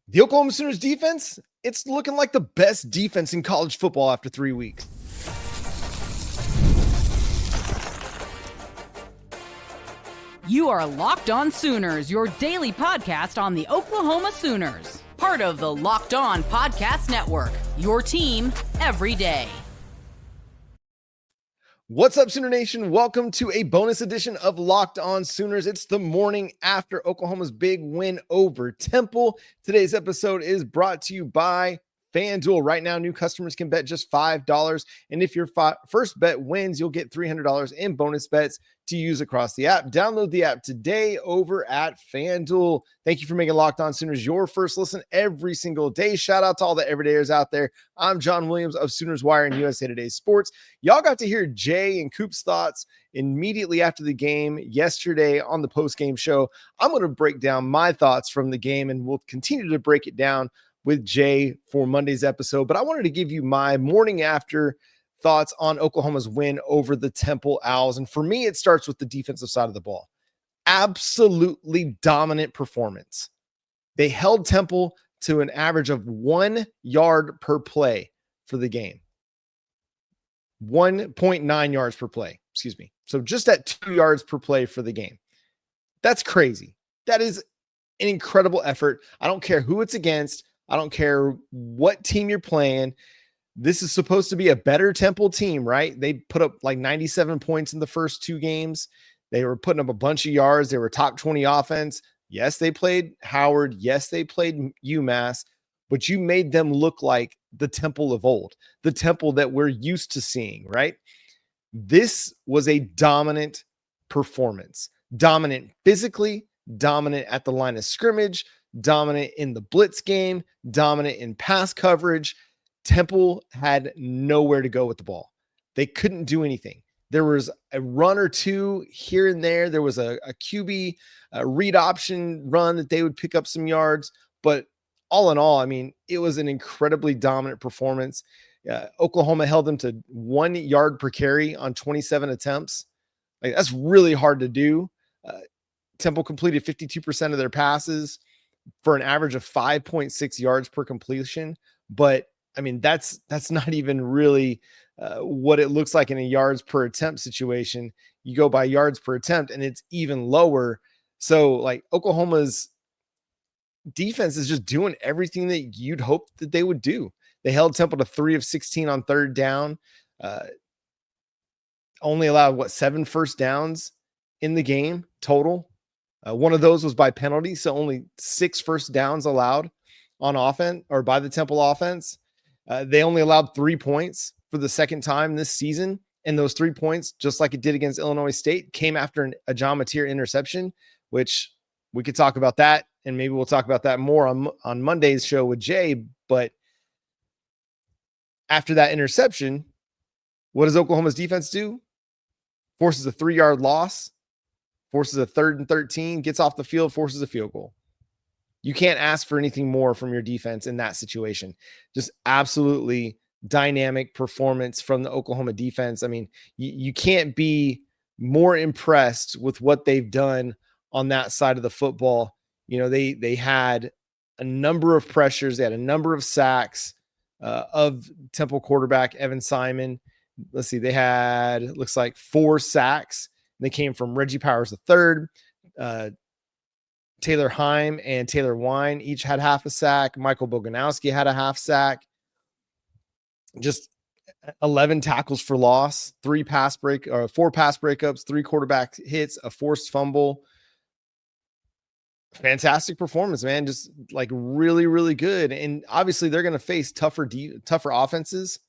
The Oklahoma Sooners defense, it's looking like the best defense in college football after 3 weeks. You are Locked On Sooners, your daily podcast on the Oklahoma Sooners. Part of the Locked On Podcast Network, your team every day. What's up, Sooner Nation? Welcome to a bonus edition of Locked On Sooners. It's the morning after Oklahoma's big win over Temple. Today's episode is brought to you by FanDuel. Right now, new customers can bet just $5. And if your first bet wins, you'll get $300 in bonus bets to use across the app. Download the app today over at FanDuel. Thank you for making Locked On Sooners your first listen every single day. Shout out to all the everydayers out there. I'm John Williams of Sooners Wire and USA Today Sports. Y'all got to hear Jay and Coop's thoughts immediately after the game yesterday on the post-game show. I'm going to break down my thoughts from the game, and we'll continue to break it down with Jay for Monday's episode. But I wanted to give you my morning after thoughts on Oklahoma's win over the Temple Owls. And for me, it starts with the defensive side of the ball. Absolutely dominant performance. They held Temple to an average of 1 yard per play for the game. 1.9 yards per play, excuse me. So just at 2 yards per play for the game. That's crazy. That is an incredible effort. I don't care who it's against. I don't care what team you're playing. This is supposed to be a better Temple team, right? They put up like 97 points in the first 2 games. They were putting up a bunch of yards. They were top 20 offense. Yes, they played Howard. Yes, they played UMass, but you made them look like the Temple of old, the Temple that we're used to seeing, right? This was a dominant performance, dominant physically, dominant at the line of scrimmage, dominant in the blitz game, dominant in pass coverage. Temple had nowhere to go with the ball. They couldn't do anything. There was a run or two here and there. There was a QB read option run that they would pick up some yards. But all in all, I mean, it was an incredibly dominant performance. Oklahoma held them to 1 yard per carry on 27 attempts. Like, that's really hard to do. Temple completed 52% of their passes for an average of 5.6 yards per completion. But I mean, that's not even really what it looks like in a yards per attempt situation. You go by yards per attempt and it's even lower. So like Oklahoma's defense is just doing everything that you'd hope that they would do. They held Temple to 3 of 16 on third down. Only allowed 7 first downs in the game total. One of those was by penalty, so only 6 first downs allowed on offense or by the Temple offense. They only allowed 3 points for the second time this season, and those 3 points, just like it did against Illinois State, came after a John Mateer interception, which we could talk about that, and maybe we'll talk about that more on Monday's show with Jay. But after that interception, what does Oklahoma's defense do? Forces a 3-yard loss, forces a 3rd and 13, gets off the field, forces a field goal. You can't ask for anything more from your defense in that situation. Just absolutely dynamic performance from the Oklahoma defense. I mean, you can't be more impressed with what they've done on that side of the football. You know, they had a number of pressures. They had a number of sacks of Temple quarterback Evan Simon. Let's see, they had, looks like 4 sacks. They came from Reggie Powers III, Taylor Heim and Taylor Wine each had half a sack. Michael Boganowski had a half sack. Just 11 tackles for loss, 4 pass breakups, 3 quarterback hits, a forced fumble. Fantastic performance, man. Just like really, really good. And obviously they're going to face tougher offenses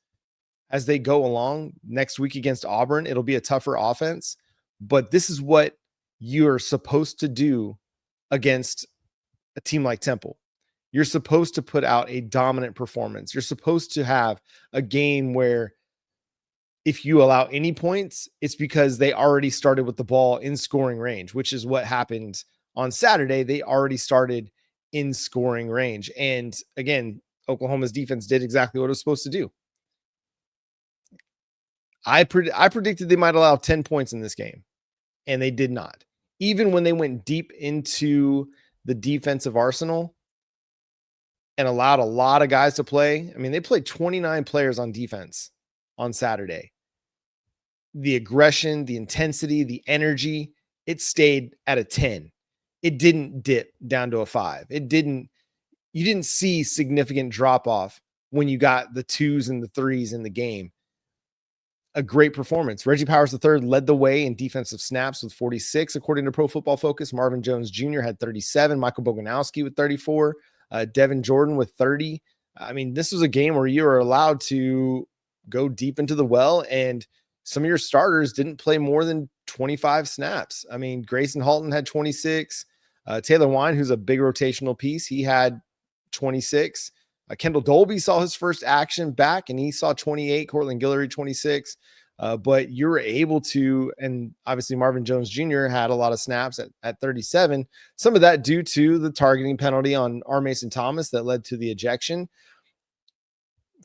as they go along. Next week against Auburn, it'll be a tougher offense, but this is what you're supposed to do against a team like Temple. You're supposed to put out a dominant performance. You're supposed to have a game where if you allow any points, it's because they already started with the ball in scoring range, which is what happened on Saturday. They already started in scoring range. And again, Oklahoma's defense did exactly what it was supposed to do. I predicted they might allow 10 points in this game, and they did not. Even when they went deep into the defensive arsenal, and allowed a lot of guys to play. I mean, they played 29 players on defense on Saturday. The aggression, the intensity, the energy, it stayed at a 10. It didn't dip down to a 5. You didn't see significant drop off when you got the 2s and the 3s in the game. A great performance. Reggie Powers III led the way in defensive snaps with 46, according to Pro Football Focus. Marvin Jones Jr. had 37. Michael Boganowski with 34. Devin Jordan with 30. I mean, this was a game where you were allowed to go deep into the well, and some of your starters didn't play more than 25 snaps. I mean, Grayson Halton had 26. Taylor Wine, who's a big rotational piece, he had 26. Kendall Dolby saw his first action back, and he saw 28. Cortland Guillory, 26. But you were able to, and obviously Marvin Jones Jr. had a lot of snaps at 37. Some of that due to the targeting penalty on R. Mason Thomas that led to the ejection.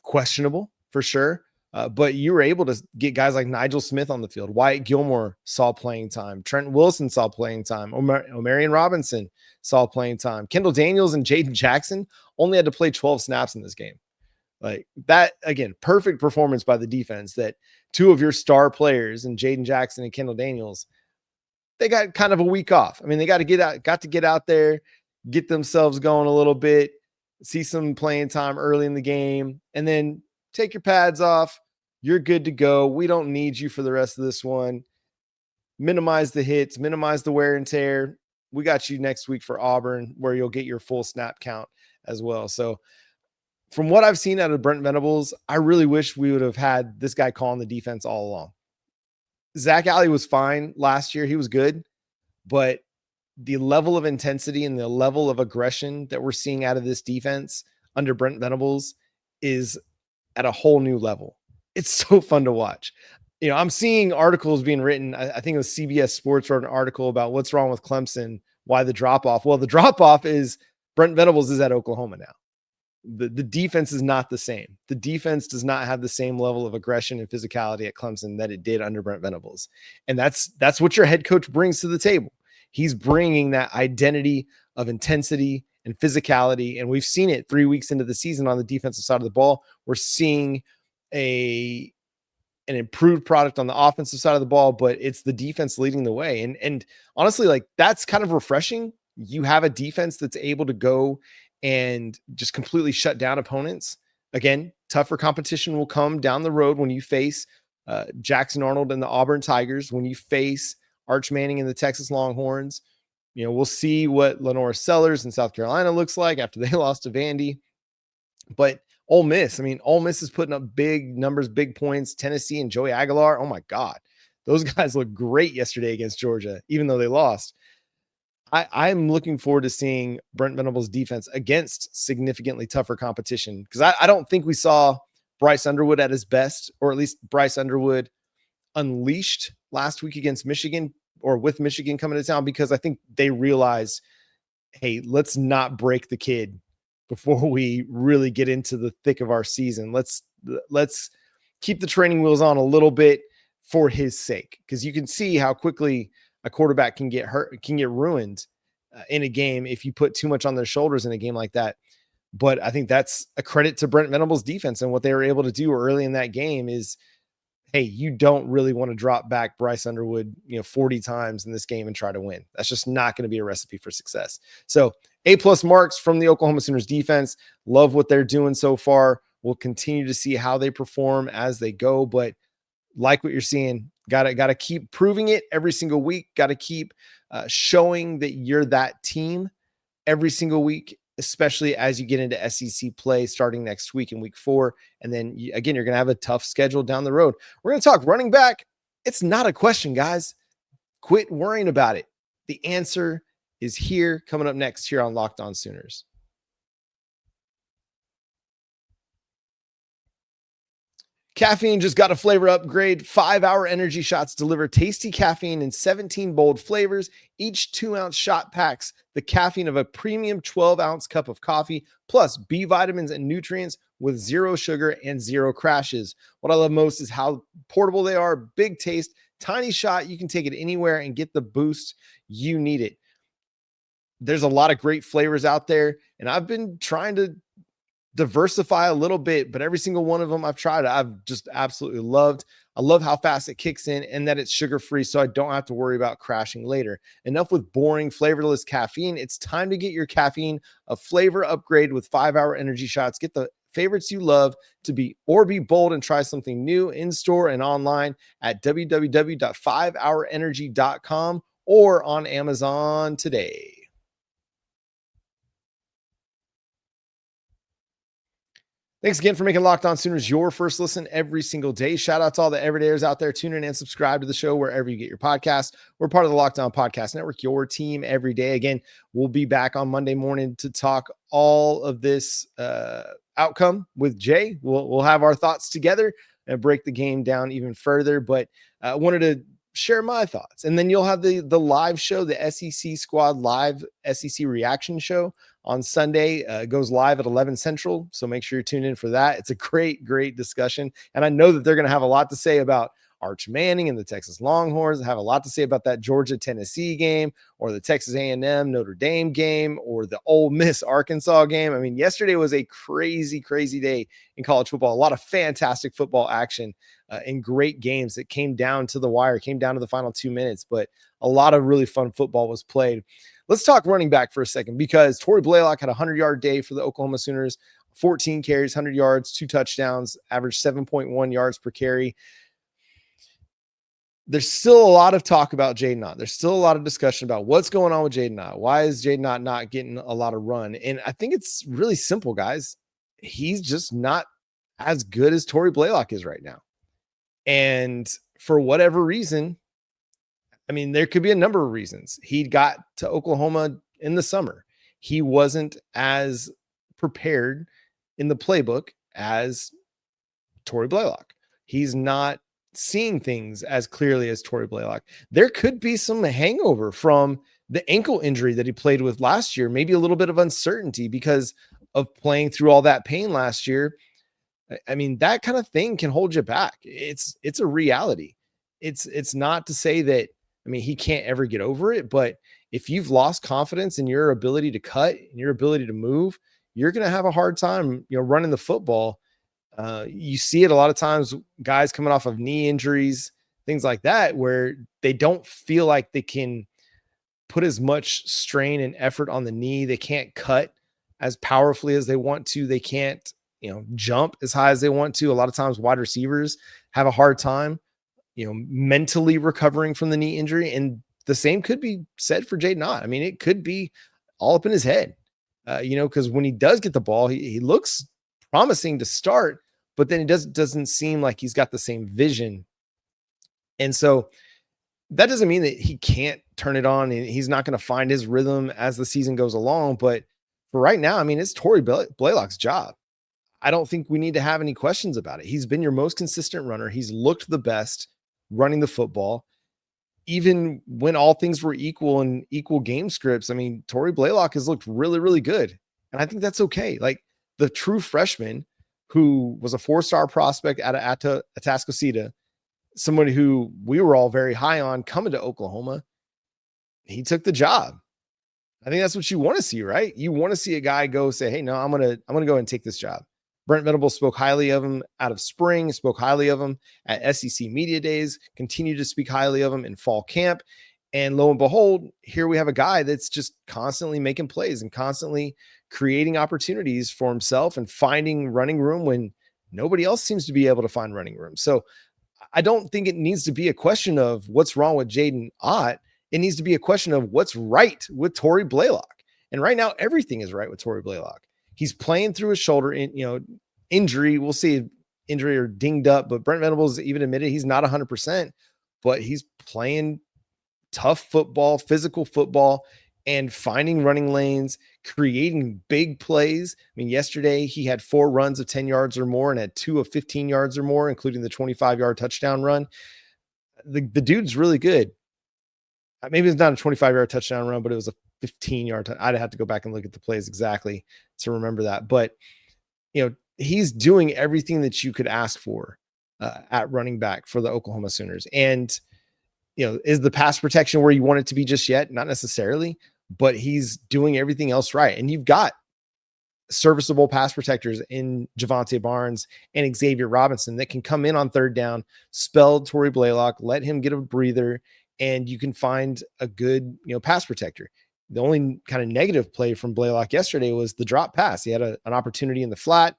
Questionable for sure. But you were able to get guys like Nigel Smith on the field. Wyatt Gilmore saw playing time. Trent Wilson saw playing time. Omarion Robinson saw playing time. Kendall Daniels and Jaden Jackson only had to play 12 snaps in this game. Like that, again, perfect performance by the defense that two of your star players and Jaden Jackson and Kendall Daniels, they got kind of a week off. I mean, they got to get out there, get themselves going a little bit, see some playing time early in the game, and then take your pads off. You're good to go. We don't need you for the rest of this one. Minimize the hits, minimize the wear and tear. We got you next week for Auburn, where you'll get your full snap count as well. So from what I've seen out of Brent Venables, I really wish we would have had this guy calling the defense all along. Zach Alley was fine last year. He was good, but the level of intensity and the level of aggression that we're seeing out of this defense under Brent Venables is at a whole new level. It's so fun to watch. You know, I'm seeing articles being written. I think it was CBS Sports wrote an article about what's wrong with Clemson, why the drop off. Well, the drop off is Brent Venables is at Oklahoma now. The defense is not the same. The defense does not have the same level of aggression and physicality at Clemson that it did under Brent Venables. And that's what your head coach brings to the table. He's bringing that identity of intensity and physicality. And we've seen it 3 weeks into the season on the defensive side of the ball. We're seeing an improved product on the offensive side of the ball, but it's the defense leading the way. And honestly, like that's kind of refreshing. You have a defense that's able to go and just completely shut down opponents. Again, tougher competition will come down the road when you face Jackson Arnold and the Auburn Tigers, when you face Arch Manning and the Texas Longhorns. You know, we'll see what Lenora Sellers in South Carolina looks like after they lost to Vandy. But Ole Miss, I mean, Ole Miss is putting up big numbers, big points. Tennessee and Joey Aguilar, oh my God. Those guys look great yesterday against Georgia, even though they lost. I'm looking forward to seeing Brent Venables' defense against significantly tougher competition, because I don't think we saw Bryce Underwood at his best, or at least Bryce Underwood unleashed last week against Michigan, or with Michigan coming to town, because I think they realized, hey, let's not break the kid before we really get into the thick of our season. Let's keep the training wheels on a little bit for his sake, because you can see how quickly a quarterback can get hurt, can get ruined in a game if you put too much on their shoulders in a game like that. But I think that's a credit to Brent Venables' defense, and what they were able to do early in that game is, hey, you don't really want to drop back Bryce Underwood, 40 times in this game and try to win. That's just not going to be a recipe for success. So A+ marks from the Oklahoma Sooners defense. Love what they're doing so far. We'll continue to see how they perform as they go, but like what you're seeing, got to keep proving it every single week. Got to keep showing that you're that team every single week, especially as you get into SEC play starting next week in week 4. And then again, you're going to have a tough schedule down the road. We're going to talk running back. It's not a question, guys. Quit worrying about it. The answer is here, coming up next here on Locked On Sooners. Caffeine just got a flavor upgrade. 5-hour energy shots deliver tasty caffeine in 17 bold flavors. Each 2-ounce shot packs the caffeine of a premium 12-ounce cup of coffee, plus B vitamins and nutrients with 0 sugar and 0 crashes. What I love most is how portable they are. Big taste, tiny shot. You can take it anywhere and get the boost you need it. There's a lot of great flavors out there, and I've been trying to diversify a little bit, but every single one of them I've tried, I've just absolutely loved. I love how fast it kicks in and that it's sugar-free, so I don't have to worry about crashing later. Enough with boring, flavorless caffeine. It's time to get your caffeine a flavor upgrade with 5-hour energy shots. Get the favorites you love to be bold and try something new in store and online at www.5hourenergy.com or on Amazon today. Thanks again for making Locked On Sooners your first listen every single day. Shout out to all the everydayers out there. Tune in and subscribe to the show wherever you get your podcast. We're part of the Locked On Podcast Network, your team every day. Again, we'll be back on Monday morning to talk all of this outcome with Jay. We'll have our thoughts together and break the game down even further. But I wanted to share my thoughts. And then you'll have the live show, the SEC Squad live SEC reaction show on Sunday. It goes live at 11 Central. So make sure you tune in for that. It's a great discussion. And I know that they're going to have a lot to say about Arch Manning and the Texas Longhorns. Have a lot to say about that Georgia-Tennessee game or the Texas A&M Notre Dame game or the Ole Miss Arkansas game. I mean, yesterday was a crazy day in college football. A lot of fantastic football action and great games that came down to the wire, came down to the final 2 minutes, but a lot of really fun football was played. Let's talk running back for a second, because Tory Blaylock had a 100-yard day for the Oklahoma Sooners, 14 carries, 100 yards, 2 touchdowns, averaged 7.1 yards per carry. There's still a lot of talk about Jaydn Ott. There's still a lot of discussion about what's going on with Jaydn Ott. Why is Jaydn Ott not getting a lot of run? And I think it's really simple, guys. He's just not as good as Tory Blaylock is right now. And for whatever reason, I mean, there could be a number of reasons. He got to Oklahoma in the summer. He wasn't as prepared in the playbook as Tory Blaylock. He's not seeing things as clearly as Tory Blaylock. There could be some hangover from the ankle injury that he played with last year, maybe a little bit of uncertainty because of playing through all that pain last year. I mean, that kind of thing can hold you back. It's a reality. It's not to say that, I mean, he can't ever get over it, but if you've lost confidence in your ability to cut and your ability to move, you're going to have a hard time, running the football. You see it a lot of times, guys coming off of knee injuries, things like that, where they don't feel like they can put as much strain and effort on the knee. They can't cut as powerfully as they want to. They can't, jump as high as they want to. A lot of times wide receivers have a hard time, mentally recovering from the knee injury. And the same could be said for Jaydn Ott. I mean, it could be all up in his head, because when he does get the ball, he looks promising to start, but then it doesn't seem like he's got the same vision. And so that doesn't mean that he can't turn it on and he's not going to find his rhythm as the season goes along. But for right now, I mean, it's Tory Blaylock's job. I don't think we need to have any questions about it. He's been your most consistent runner. He's looked the best running the football. Even when all things were equal and equal game scripts, I mean, Tory Blaylock has looked really good. And I think that's okay. Like, the true freshman who was a 4-star prospect out of Atascocita, somebody who we were all very high on coming to Oklahoma, he took the job. I think that's what you want to see, right? You want to see a guy go say, hey, no, I'm going to go and take this job. Brent Venables spoke highly of him out of spring, spoke highly of him at SEC Media Days, continued to speak highly of him in fall camp. And lo and behold, here we have a guy that's just constantly making plays and constantly creating opportunities for himself and finding running room when nobody else seems to be able to find running room. So I don't think it needs to be a question of what's wrong with Jaydn Ott. It needs to be a question of what's right with Tory Blaylock. And right now, everything is right with Tory Blaylock. He's playing through his shoulder injury. We'll see if injury or dinged up, but Brent Venables even admitted he's not 100%, but he's playing tough football, physical football, and finding running lanes, creating big plays. I mean, yesterday he had 4 runs of 10 yards or more and had 2 of 15 yards or more, including the 25-yard touchdown run. The dude's really good. Maybe it's not a 25-yard touchdown run, but it was a 15-yard. I'd have to go back and look at the plays exactly to remember that. But, he's doing everything that you could ask for at running back for the Oklahoma Sooners. And, is the pass protection where you want it to be just yet? Not necessarily, but he's doing everything else right. And you've got serviceable pass protectors in Javonte Barnes and Xavier Robinson that can come in on third down, spell Tory Blaylock, let him get a breather, and you can find a good, pass protector. The only kind of negative play from Blaylock yesterday was the drop pass. He had an opportunity in the flat.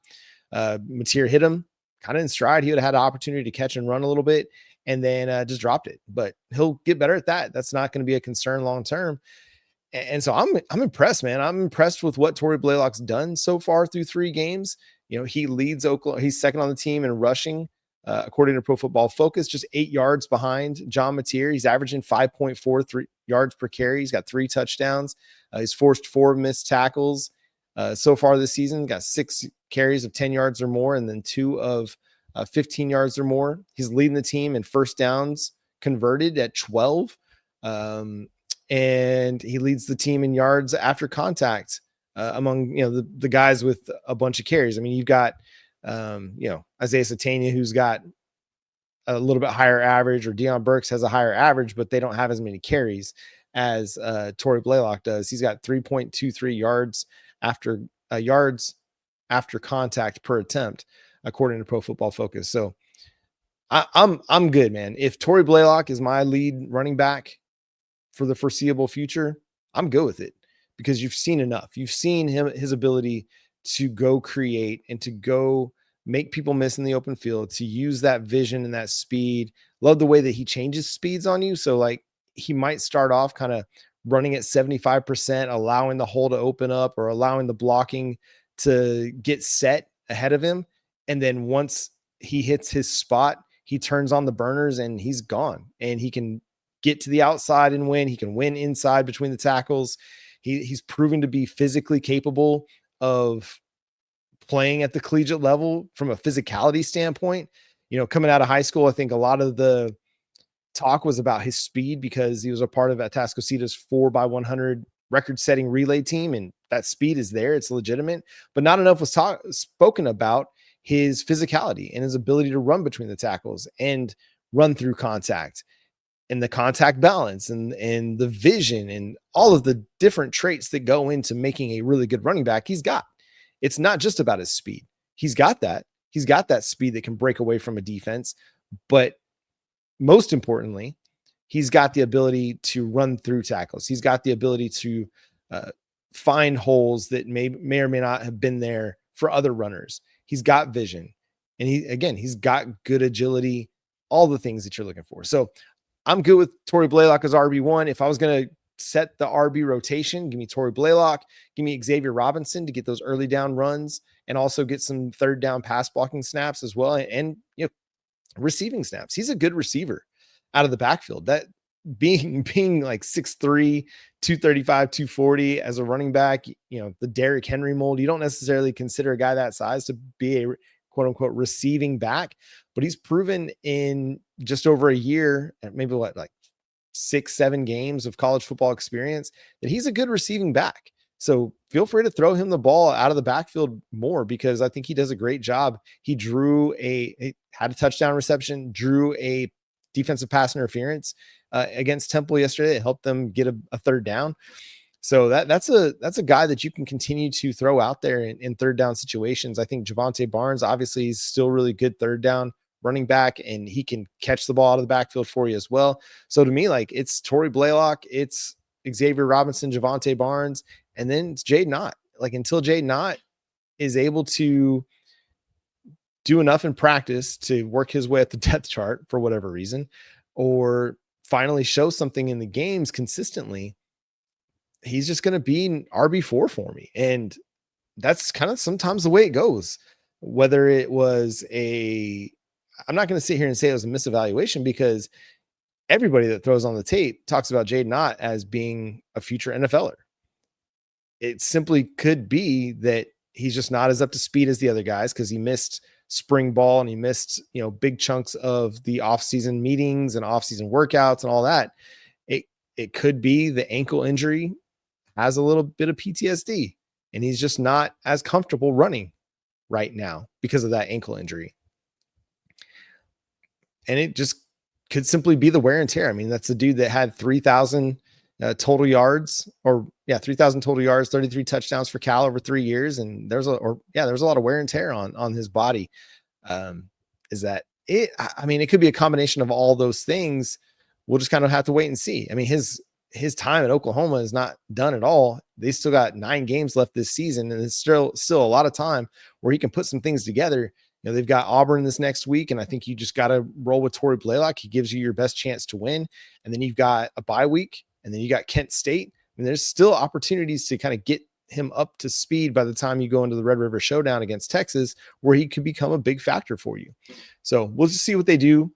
Mateer hit him kind of in stride. He would have had an opportunity to catch and run a little bit, and then just dropped it. But he'll get better at that. That's not going to be a concern long term. And so I'm impressed, man. I'm impressed with what Tory Blaylock's done so far through 3 games. He leads Oklahoma. He's second on the team in rushing, according to Pro Football Focus, just 8 yards behind John Mateer. He's averaging 5.43 yards per carry. He's got 3 touchdowns. He's forced 4 missed tackles so far this season. Got 6 carries of 10 yards or more, and then 2 of 15 yards or more. He's leading the team in first downs converted at 12. And he leads the team in yards after contact among, the guys with a bunch of carries. I mean, you've got, Isaiah Sategna, who's got a little bit higher average, or Deion Burks has a higher average, but they don't have as many carries as Tory Blaylock does. He's got 3.23 yards after contact per attempt, according to Pro Football Focus. So I'm good, man. If Tory Blaylock is my lead running back for the foreseeable future, I'm good with it, because you've seen enough. You've seen his ability to go create and to go make people miss in the open field, to use that vision and that speed. Love the way that he changes speeds on you. So like, he might start off kind of running at 75%, allowing the hole to open up or allowing the blocking to get set ahead of him. And then once he hits his spot, he turns on the burners and he's gone, and he can get to the outside and win. He can win inside between the tackles. He's proven to be physically capable of playing at the collegiate level from a physicality standpoint. Coming out of high school, I think a lot of the talk was about his speed, because he was a part of Atascocita's 4x100 record-setting relay team, and that speed is there. It's legitimate, but not enough was spoken about his physicality and his ability to run between the tackles and run through contact, and the contact balance and the vision and all of the different traits that go into making a really good running back. It's not just about his speed. He's got that speed that can break away from a defense, but most importantly, he's got the ability to run through tackles. He's got the ability to find holes that may or may not have been there for other runners. He's got vision, and he's got good agility, all the things that you're looking for. So I'm good with Tory Blaylock as RB1. If I was going to set the RB rotation, give me Tory Blaylock, give me Xavier Robinson to get those early down runs, and also get some third down pass blocking snaps as well, and receiving snaps. He's a good receiver out of the backfield. That being like 6'3", 235, 240 as a running back, the Derrick Henry mold, you don't necessarily consider a guy that size to be a quote unquote receiving back, but he's proven in just over a year, maybe like 6-7 games of college football experience, that he's a good receiving back. So feel free to throw him the ball out of the backfield more, because I think he does a great job. He had a touchdown reception, drew a defensive pass interference against Temple yesterday. It helped them get a third down. So that's a guy that you can continue to throw out there in third down situations. I think Javonte Barnes, obviously, is still really good third down running back, and he can catch the ball out of the backfield for you as well. So to me, like, it's Tory Blaylock, it's Xavier Robinson, Javonte Barnes, and then it's Jaydn Ott. Like, until Jaydn Ott is able to do enough in practice to work his way up the depth chart for whatever reason, or finally show something in the games consistently, he's just going to be an RB4 for me. And that's kind of sometimes the way it goes. Whether it was I'm not going to sit here and say it was a misevaluation, because everybody that throws on the tape talks about Jaydn Ott as being a future NFLer. It simply could be that he's just not as up to speed as the other guys, because he missed spring ball and he missed, big chunks of the off-season meetings and off-season workouts and all that. It could be the ankle injury has a little bit of PTSD, and he's just not as comfortable running right now because of that ankle injury. And it just could simply be the wear and tear. I mean, that's the dude that had 3,000 total yards, 3,000 total yards, 33 touchdowns for Cal over 3 years. And there's a lot of wear and tear on his body. Is that it? I mean, it could be a combination of all those things. We'll just kind of have to wait and see. I mean, his time at Oklahoma is not done at all. They still got 9 games left this season, and it's still a lot of time where he can put some things together. They've got Auburn this next week, and I think you just got to roll with Tory Blaylock. He gives you your best chance to win. And then you've got a bye week, and then you got Kent State. And there's still opportunities to kind of get him up to speed by the time you go into the Red River Showdown against Texas, where he could become a big factor for you. So we'll just see what they do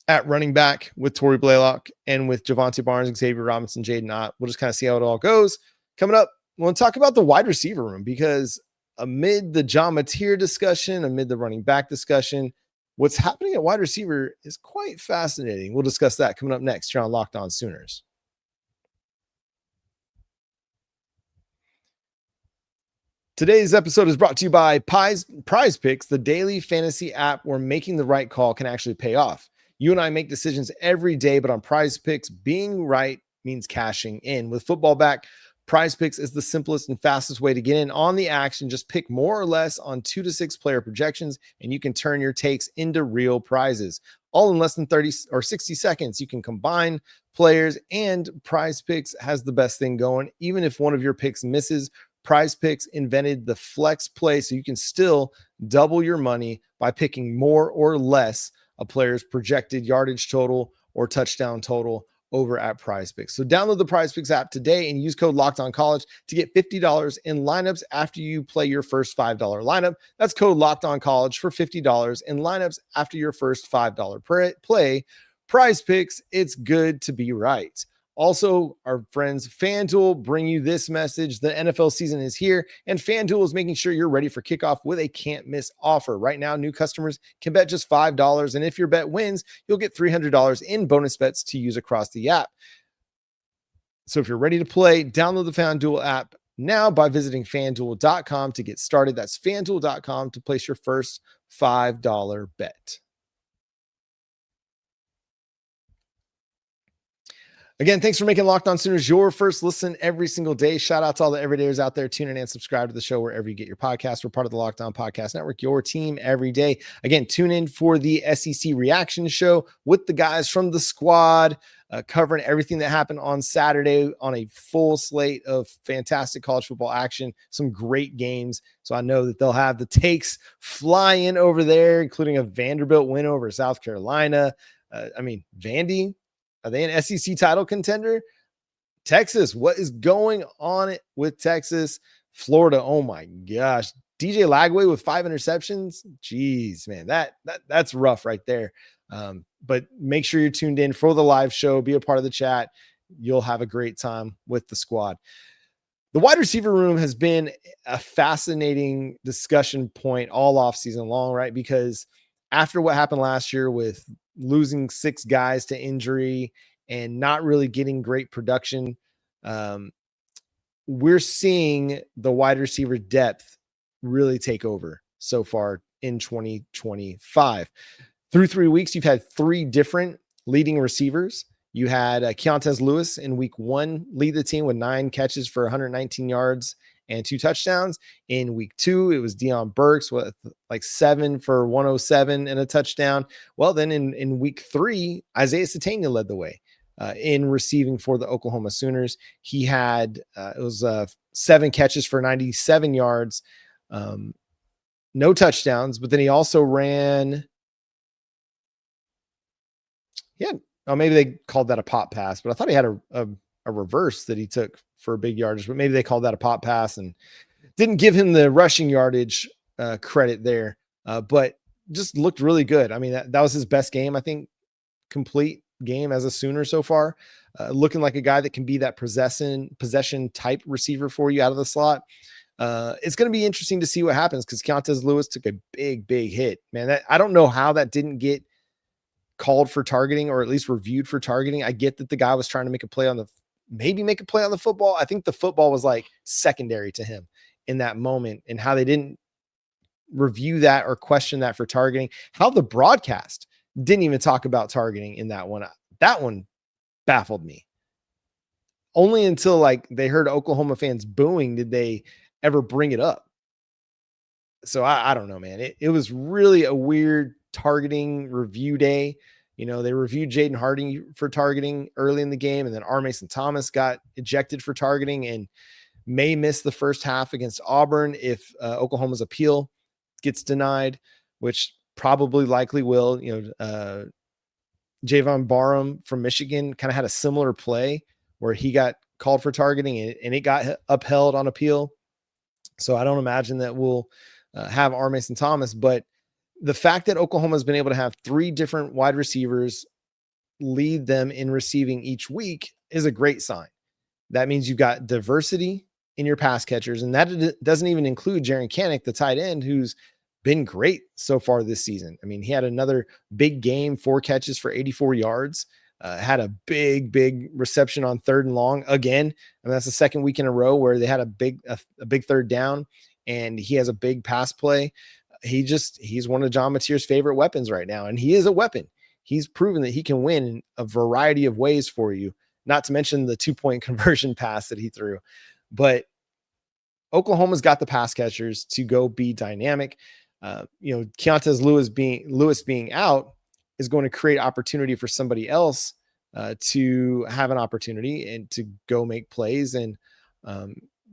at running back with Tory Blaylock and with Javonte Barnes, Xavier Robinson, Jaydn Ott. We'll just kind of see how it all goes. Coming up, we'll talk about the wide receiver room, because amid the John Mateer discussion, amid the running back discussion, what's happening at wide receiver is quite fascinating. We'll discuss that coming up next here on Locked On Sooners. Today's episode is brought to you by Prize Picks, the daily fantasy app where making the right call can actually pay off. You and I make decisions every day, but on Prize Picks, being right means cashing in. With football back, Prize Picks is the simplest and fastest way to get in on the action. Just pick more or less on 2 to 6 player projections, and you can turn your takes into real prizes. All in less than 30 or 60 seconds. You can combine players, and Prize Picks has the best thing going. Even if one of your picks misses, Prize Picks invented the flex play, so you can still double your money by picking more or less a player's projected yardage total or touchdown total over at Prize Picks. So download the Prize Picks app today and use code LOCKEDONCollege to get $50 in lineups after you play your first $5 lineup. That's code LOCKEDONCollege for $50 in lineups after your first $5 play. Prize Picks, it's good to be right. Also, our friends FanDuel bring you this message. The NFL season is here, and FanDuel is making sure you're ready for kickoff with a can't-miss offer. Right now, new customers can bet just $5, and if your bet wins, you'll get $300 in bonus bets to use across the app. So if you're ready to play, download the FanDuel app now by visiting FanDuel.com to get started. That's FanDuel.com to place your first $5 bet. Again, thanks for making Locked On Sooners your first listen every single day. Shout out to all the everydayers out there. Tune in and subscribe to the show wherever you get your podcasts. We're part of the Locked On Podcast Network, your team every day. Again, tune in for the SEC reaction show with the guys from the squad, covering everything that happened on Saturday on a full slate of fantastic college football action, some great games. So I know that they'll have the takes flying over there, including a Vanderbilt win over South Carolina. Vandy, are they an SEC title contender? Texas, what is going on with Texas? Florida, oh my gosh. DJ Lagway with 5 interceptions. Jeez, man, that's rough right there. But make sure you're tuned in for the live show. Be a part of the chat. You'll have a great time with the squad. The wide receiver room has been a fascinating discussion point all offseason long, right? Because after what happened last year with losing 6 guys to injury and not really getting great production, we're seeing the wide receiver depth really take over so far in 2025. Through 3 weeks, you've had 3 different leading receivers. You had Keontez Lewis in week 1 lead the team with 9 catches for 119 yards and 2 touchdowns. In week 2, it was Deion Burks with like 7 for 107 and a touchdown. Well, then in week 3, Isaiah Sategna led the way in receiving for the Oklahoma Sooners. He had 7 catches for 97 yards, no touchdowns, but then he also ran. Maybe they called that a pop pass, but I thought he had a reverse that he took for a big yardage, but maybe they called that a pop pass and didn't give him the rushing yardage credit there, but just looked really good. I mean, that was his best game, I think, complete game as a Sooner so far, looking like a guy that can be that possession type receiver for you out of the slot. It's going to be interesting to see what happens because Keontez Lewis took a big hit, man. I don't know how that didn't get called for targeting or at least reviewed for targeting. I get that the guy was trying to make a play on the football. I think the football was like secondary to him in that moment, and how they didn't review that or question that for targeting. How the broadcast didn't even talk about targeting in that one. That one baffled me. only until like they heard Oklahoma fans booing did they ever bring it up. So I don't know, man. It was really a weird targeting review day. They reviewed Jaydn Harding for targeting early in the game, and then R. Mason Thomas got ejected for targeting and may miss the first half against Auburn if Oklahoma's appeal gets denied, which probably likely will. Javon Barham from Michigan kind of had a similar play where he got called for targeting and it got upheld on appeal. So I don't imagine that we'll have R. Mason Thomas, but the fact that Oklahoma has been able to have 3 different wide receivers lead them in receiving each week is a great sign. That means you've got diversity in your pass catchers, and that doesn't even include Jaren Kanak, the tight end, who's been great so far this season. I mean, he had another big game, 4 catches for 84 yards, had a big reception on 3rd and long again. I mean, that's the second week in a row where they had a big 3rd down, and he has a big pass play. He's one of John Mateer's favorite weapons right now, and he is a weapon. He's proven that he can win in a variety of ways for you, not to mention the 2-point conversion pass that he threw. But Oklahoma's got the pass catchers to go be dynamic. Keontez Lewis being out is going to create opportunity for somebody else to have an opportunity and to go make plays. And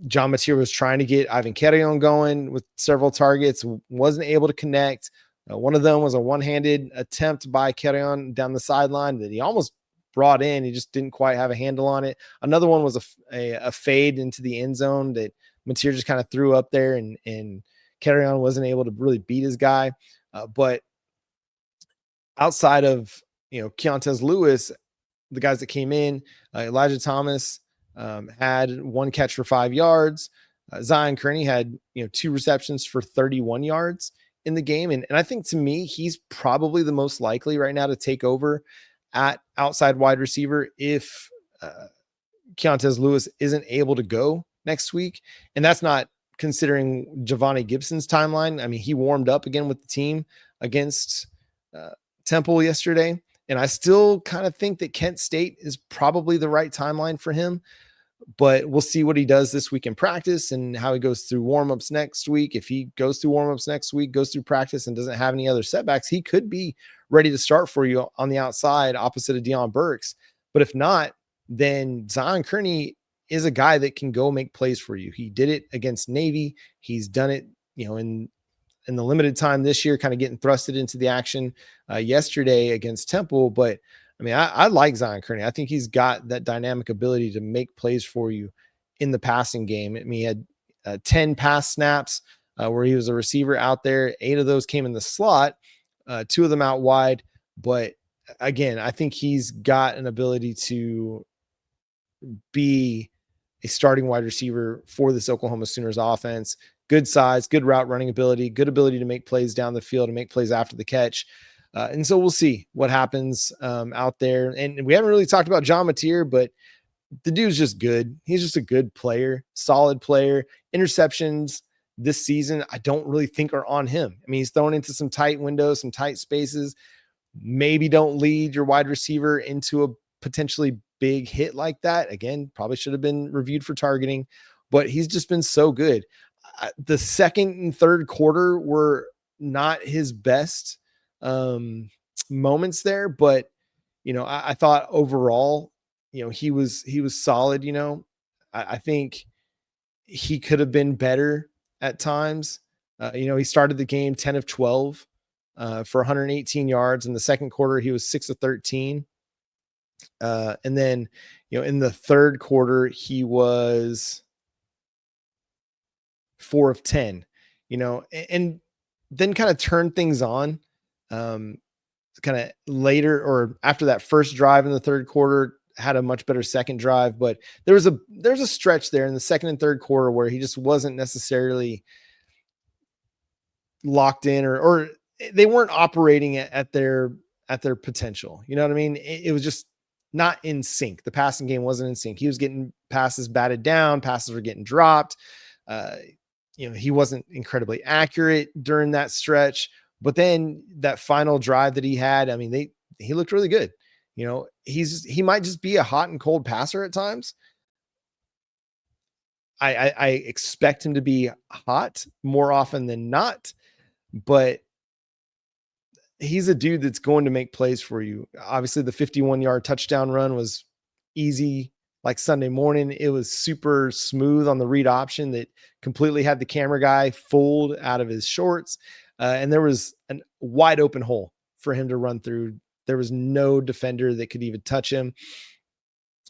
John Mateer was trying to get Ivan Keontez going with several targets, wasn't able to connect. One of them was a one-handed attempt by Keontez down the sideline that he almost brought in. He just didn't quite have a handle on it. Another one was a fade into the end zone that Mateer just kind of threw up there, and Keontez wasn't able to really beat his guy. But outside of, Keontez Lewis, the guys that came in, Elijah Thomas had 1 catch for 5 yards. Zion Kearney had, 2 receptions for 31 yards in the game. And I think, to me, he's probably the most likely right now to take over at outside wide receiver if Keontez Lewis isn't able to go next week. And that's not considering Giovanni Gibson's timeline. I mean, he warmed up again with the team against Temple yesterday. And I still kind of think that Kent State is probably the right timeline for him, but we'll see what he does this week in practice and how he goes through warmups next week. If he goes through warmups next week, goes through practice and doesn't have any other setbacks, he could be ready to start for you on the outside opposite of Deion Burks. But if not, then Zion Kearney is a guy that can go make plays for you. He did it against Navy. He's done it, in the limited time this year, kind of getting thrusted into the action yesterday against Temple. But I mean, I like Zion Kearney. I think he's got that dynamic ability to make plays for you in the passing game. I mean, he had 10 pass snaps where he was a receiver out there. 8 of those came in the slot, 2 of them out wide. But again, I think he's got an ability to be a starting wide receiver for this Oklahoma Sooners offense. Good size, good route running ability, good ability to make plays down the field and make plays after the catch. And so we'll see what happens out there. And we haven't really talked about John Mateer, but the dude's just good. He's just a good player, solid player. Interceptions this season, I don't really think are on him. I mean, he's thrown into some tight windows, some tight spaces. Maybe don't lead your wide receiver into a potentially big hit like that. Again, probably should have been reviewed for targeting, but he's just been so good. The second and third quarter were not his best moments there, but I thought overall, he was solid. I think he could have been better at times. He started the game 10 of 12 for 118 yards. In the second quarter, he was 6 of 13. And then, in the third quarter, he was 4 of 10, and then kind of turned things on kind of later or after that first drive in the third quarter, had a much better second drive. But there's a stretch there in the second and third quarter where he just wasn't necessarily locked in or they weren't operating at their potential. You know what I mean? It was just not in sync. The passing game wasn't in sync. He was getting passes batted down, passes were getting dropped. He wasn't incredibly accurate during that stretch, but then that final drive that he had, I mean, he looked really good. He might just be a hot and cold passer at times, I expect him to be hot more often than not, but he's a dude that's going to make plays for you. Obviously, the 51-yard touchdown run was easy like Sunday morning. It was super smooth on the read option that completely had the camera guy fooled out of his shorts. And there was a wide open hole for him to run through. There was no defender that could even touch him.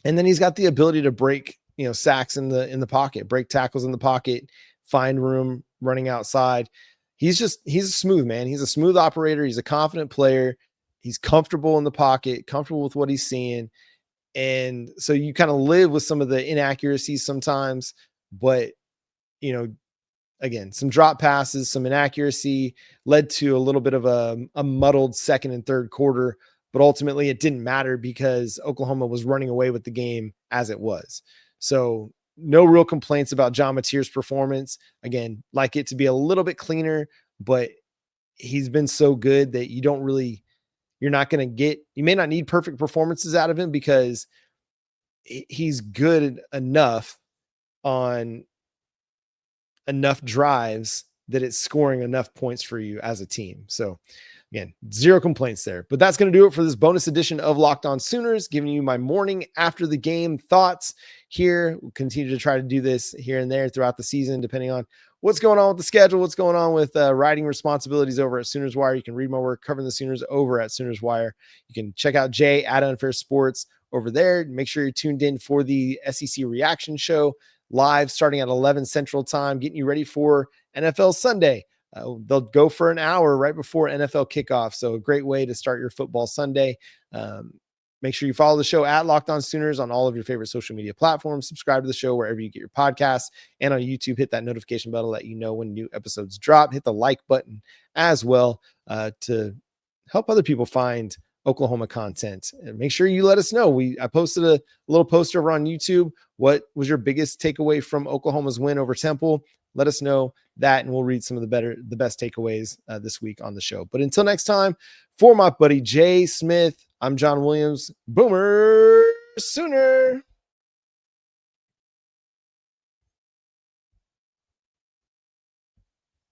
And then he's got the ability to break, sacks in the pocket, break tackles in the pocket, find room running outside. He's a smooth man. He's a smooth operator. He's a confident player. He's comfortable in the pocket, comfortable with what he's seeing. And so you kind of live with some of the inaccuracies sometimes, but again, some drop passes, some inaccuracy led to a little bit of a muddled second and third quarter, but ultimately it didn't matter because Oklahoma was running away with the game as it was. So no real complaints about John Mateer's performance. Again, like it to be a little bit cleaner, but he's been so good that you may not need perfect performances out of him because he's good enough on enough drives that it's scoring enough points for you as a team. So again, zero complaints there, but that's going to do it for this bonus edition of Locked On Sooners, giving you my morning after the game thoughts here. We'll continue to try to do this here and there throughout the season, depending on what's going on with the schedule, what's going on with writing responsibilities over at Sooners Wire. You can read my work covering the Sooners over at Sooners Wire. You can check out Jay at Unfair Sports over there. Make sure you're tuned in for the SEC reaction show live starting at 11 Central Time, getting you ready for NFL Sunday. They'll go for an hour right before NFL kickoff. So a great way to start your football Sunday. Make sure you follow the show at Locked On Sooners on all of your favorite social media platforms. Subscribe to the show wherever you get your podcasts, and on YouTube, hit that notification bell to let you know when new episodes drop. Hit the like button as well to help other people find Oklahoma content. And make sure you let us know. I posted a little post over on YouTube. What was your biggest takeaway from Oklahoma's win over Temple? Let us know that, and we'll read some of the best takeaways this week on the show. But until next time, for my buddy Jay Smith, I'm John Williams. Boomer Sooner.